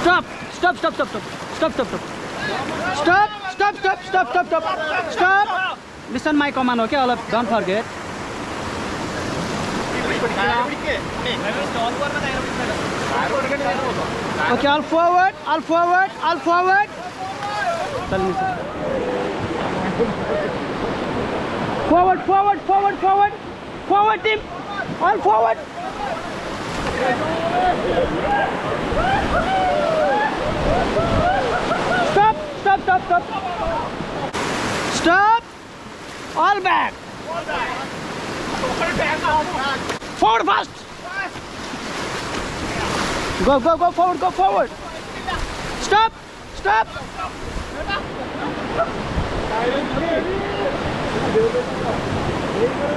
Stop. Stop. Stop. Stop. Stop. Stop. Stop. Stop. Stop. Stop. Stop. Stop. Stop. Stop. Stop. Listen my command, okay? All of don't forget. Okay, all forward. All forward. All forward. Tell me. Forward. Forward. Forward. Forward. Forward team. All forward. Stop. Stop. Stop. Stop. Stop. All back. Forward fast. Go, go, go forward, go forward. Stop. Stop.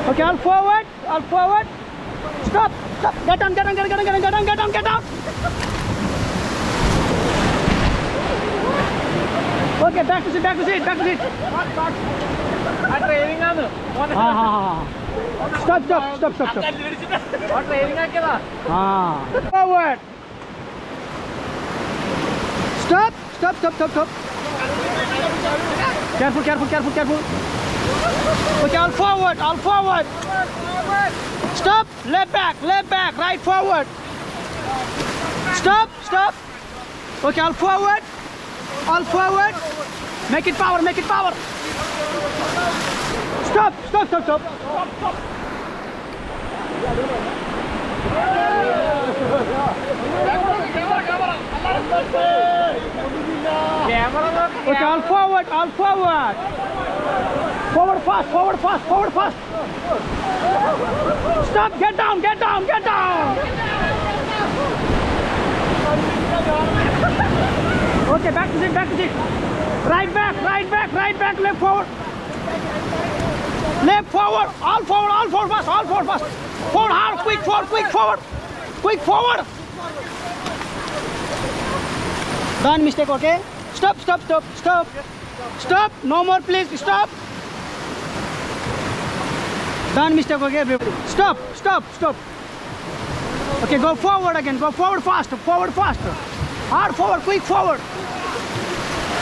Okay, all forward. All forward. Stop. Stop. Get down, get down, get down, get down, get down, get down, get down. Okay, back to seat, back to seat, back to seat. Stop, stop, stop, stop, stop. Forward. Stop, stop, stop, stop, stop. Careful, careful, careful, careful. Okay, all forward, all forward. Stop, left back, right forward. Stop, stop. Okay, all forward. All forward. Make it power, make it power. Stop, stop, stop, stop. Okay, all forward, all forward. Forward fast, forward fast, forward fast. Stop, get down, get down, get down. Okay, back to seat, back to seat. Right back, right back, right back, left forward. Left forward, all forward fast, all forward fast. Forward hard, quick forward, quick forward. Quick forward. Don't mistake, okay? Stop, stop, stop, stop. Stop, no more please, stop. Don't mistake, okay, everybody. Stop, stop, stop. Okay, go forward again, go forward fast, forward fast. Hard forward, quick forward.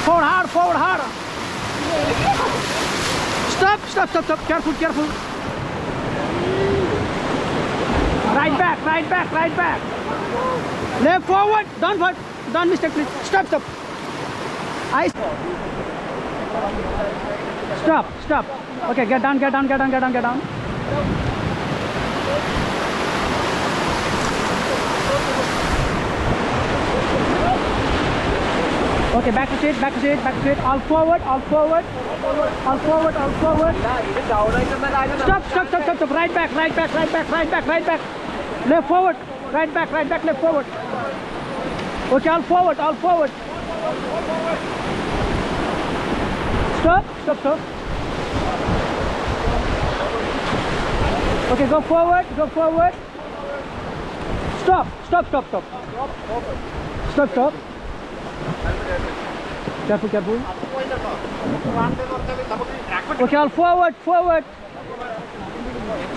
Forward hard, forward hard. Stop, stop, stop, stop. Careful, careful. Right back, right back, right back. Left forward. Don't mistake, please. Stop, stop. Stop, stop. Okay, get down, get down, get down, get down, get down. Okay, back to seat, back to seat, back to seat. All forward, all forward. All forward, all forward. Stop, stop, stop, stop, stop. Right back, right back, right back, right back, right back. Left forward. Right back, left forward. Okay, all forward, all forward. Stop, stop, stop. Okay, go forward, go forward. Stop, stop, stop, stop. Stop, stop. Careful, careful. Okay, all forward, forward.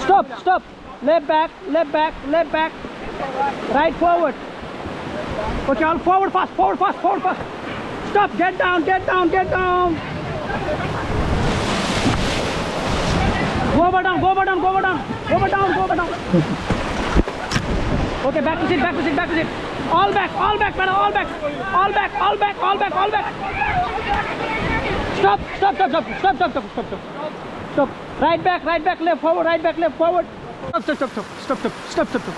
Stop, stop. Left back, left back, left back. Right forward. Okay, all forward fast, forward fast, forward fast. Stop, get down, get down, get down. Go over down, go over down, go over down. Go over down, go over down. Okay, back to seat, back to seat, back to seat. All back, madam, all back. All back, all back, all back, all back. Stop, stop, stop, stop, stop, stop, stop, stop, stop. Stop. Right back, left forward, right back, left forward. Stop, stop, stop, stop, stop, stop, stop, stop, stop.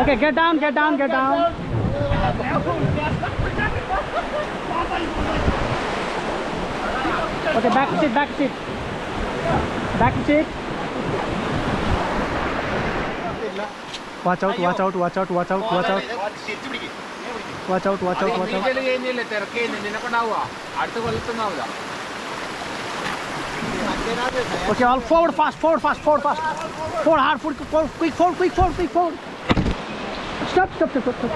Okay, get down, get down, get down. Okay, back to seat, back to seat. Back to seat. Watch out, watch out, watch out, watch out, watch out. Watch out, watch out, watch out. Okay, all forward fast, forward fast, forward fast. Forward hard, forward, quick forward, quick forward, quick forward. Stop, stop, stop, stop, stop.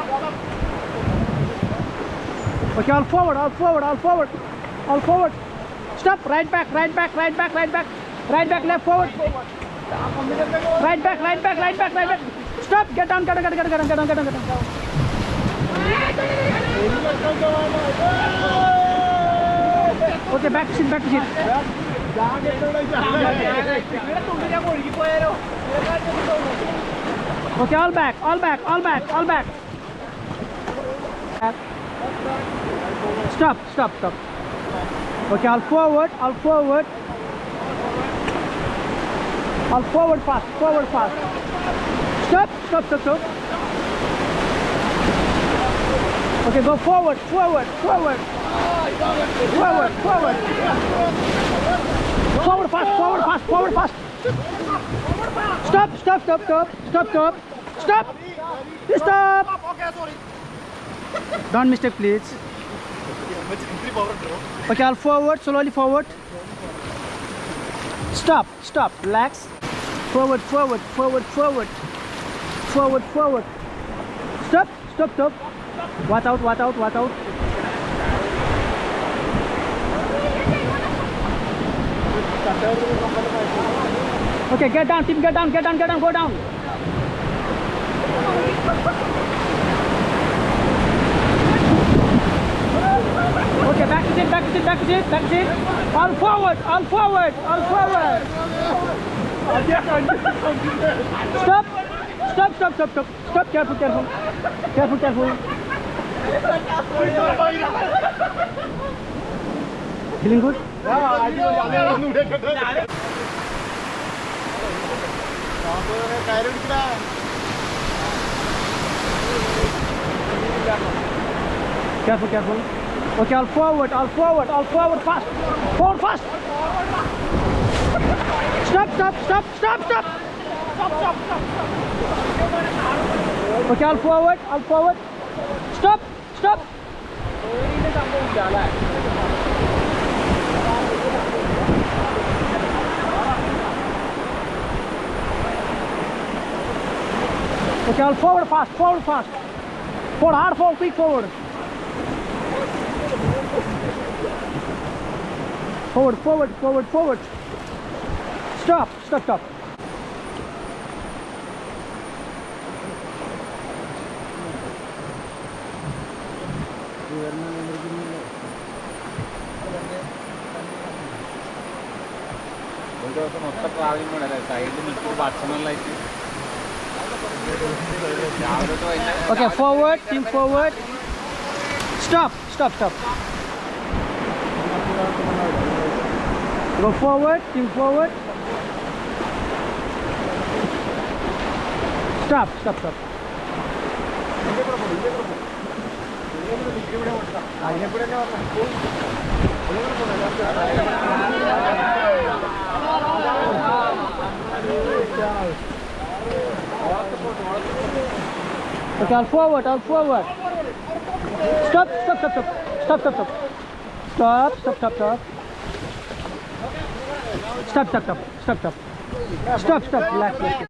Okay, all forward, all forward, all forward. All forward. Stop, right back, right back, right back, right back. Right back, left forward. Right back, right back, right back, right back. Stop, get down, get down, get down, get down, get down, get down, get down. Okay, back to seat, back to seat. Okay, all back, all back, all back, all back. Stop, stop, stop. Okay, all forward, all forward. All forward fast, forward fast. Stop, stop, stop, stop. Okay, go forward, forward, forward. Forward, forward. Forward fast, forward fast, forward fast. Stop, stop, stop, stop, stop, stop. Stop. Stop. Don't mistake, please. Okay, all forward, slowly forward. Stop, stop, relax. Forward, forward, forward, forward. Forward, forward. Stop, stop, stop. Watch out, watch out, watch out. Okay, get down, team, get down, get down, get down, go down. Okay, back to seat, back to seat, back to seat, back to seat. All forward, all forward, all forward. Stop, stop, stop, stop, stop. Stop, careful, careful. Careful, careful. Feeling good? Careful, careful. Okay, all forward, all forward, all forward fast. Forward fast. Stop, stop, stop, stop, stop. Stop, stop, stop. Okay, all forward, all forward. Stop, stop. Okay, all forward fast, forward fast. Forward, hard forward, quick forward. Forward, forward, forward, forward. Stop, stop, stop. Okay, forward, team forward. Stop, stop, stop. Go forward, team forward. Stop, stop, stop. Okay, all forward, all forward. Stop, stop, stop, stop. Stop, stop, stop. Stop, stop, stop, stop. Stop, stop, stop. Stop, stop. Stop, stop, relax.